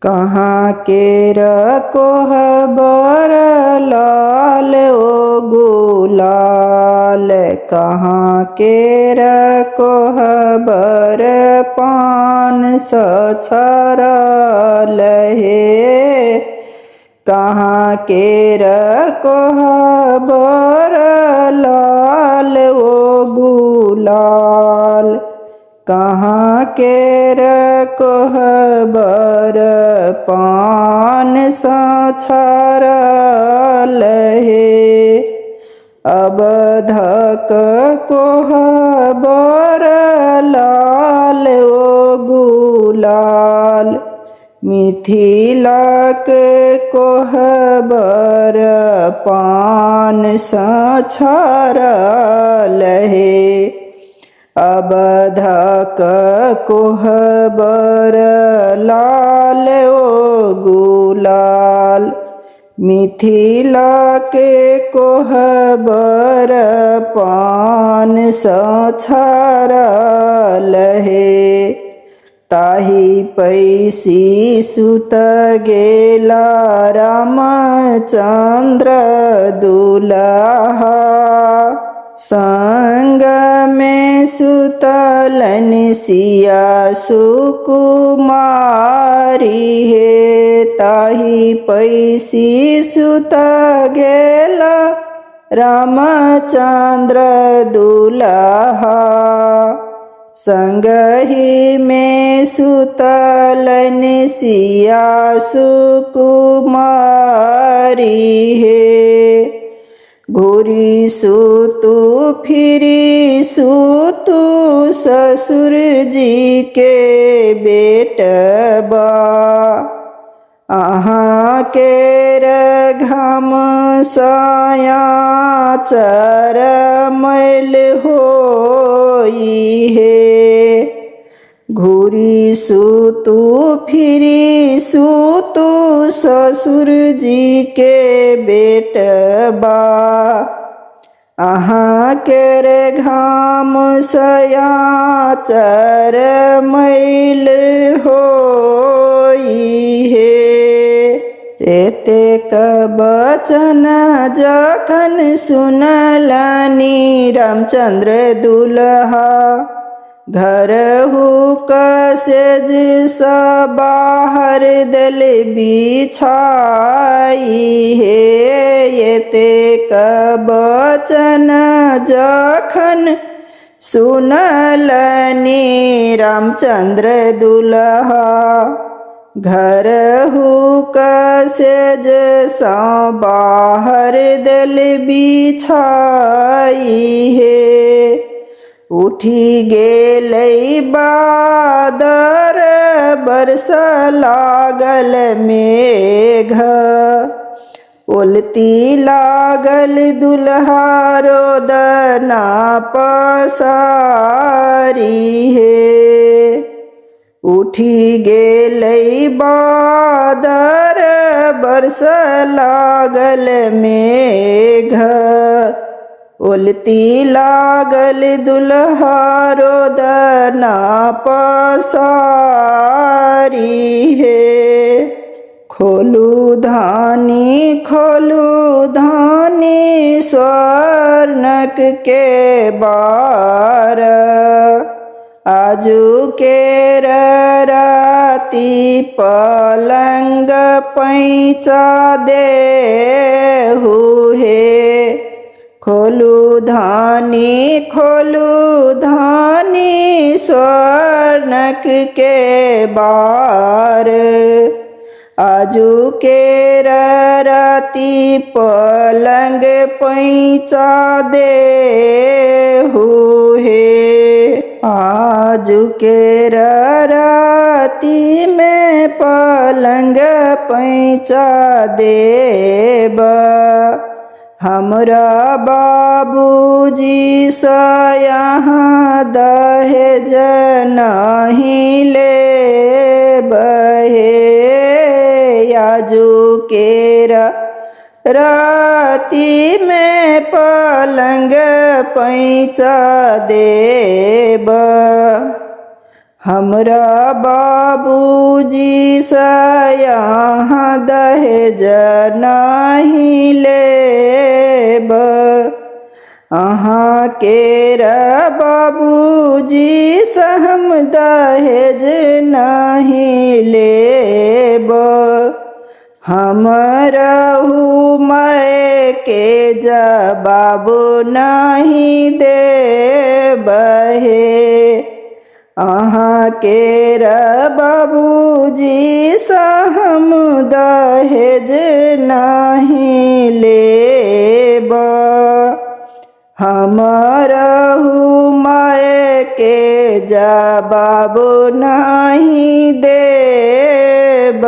कहाँ केर कोहबर लाल ओ गुलाल, कहाँ केर कोहबर पान सछरल हे। कहाँ केर कोहबर लाल ओ गुलाल, कहाँ केर कोहबर पान सछरल हे। अबधक कोहबर लाल ओ गुलाल, मिथिलाक कोहबर पान सछरल हे। अबधक कोहबर लाल ओ गुलाल, मिथिला के कोहबर पान सछरल हे। ताहि पैसी सुत गेला रामचंद्र दुल्हा, संग में सुतलन सिया सुकुमारी हे। ताहि पैसी सुत गेला रामचंद्र दुल्हा, संगहि में सुतलन सिया सुकुमारी हे। घूरी सुतु फिरी सुतु ससुर जी के बेटबा, अहाँ केर घम साया चर मैल होई हे। घूरी सुतु फिरी सुतु ससुर जी के बेटबा, अहाँ केर घाम सया चर मैल होई हे। एतेक बचन जखन सुनलनि रामचंद्र दुल्हा, घर हुक सेज सा बाहर दल बिछाई हे। एतेक बचन जखन सुनलनि रामचंद्र दुल्हा, घर हुक सेज सा बाहर दल बिछाई हे। उठी गेलै बादर बरस लागल मेघ, उलती लागल दुल्हा रोदना पसारी हे। उठी गेलै बादर बरस लागल मेघ, उलती लागल दुल्हा रोदना पसारी हे। खोलू धानी स्वर्णक के बार, आजू केर राती पलंग पैंचा देहु हे। खोलू धानी स्वर्णक के बार, आजू केर राती पलंग पैंचा देहु हे। आजू केर राती में पलंग पैंचा देब, हमरा बाबूजी सा यहाँ दहेज नहीं लेब हे। आजू केर राती में पलंग पैंचा देब, हमरा बाबूजी यहाँ दहेज नहीं लेब। अहाँ केर बाबूजी से हम दहेज नहीं लेब। हम रहू मैं के जवाब नहीं देब हे। अहाँ केर बाबूजी से हम दहेज नहीं लेब। हम रहू मैं के जवाब नहीं देब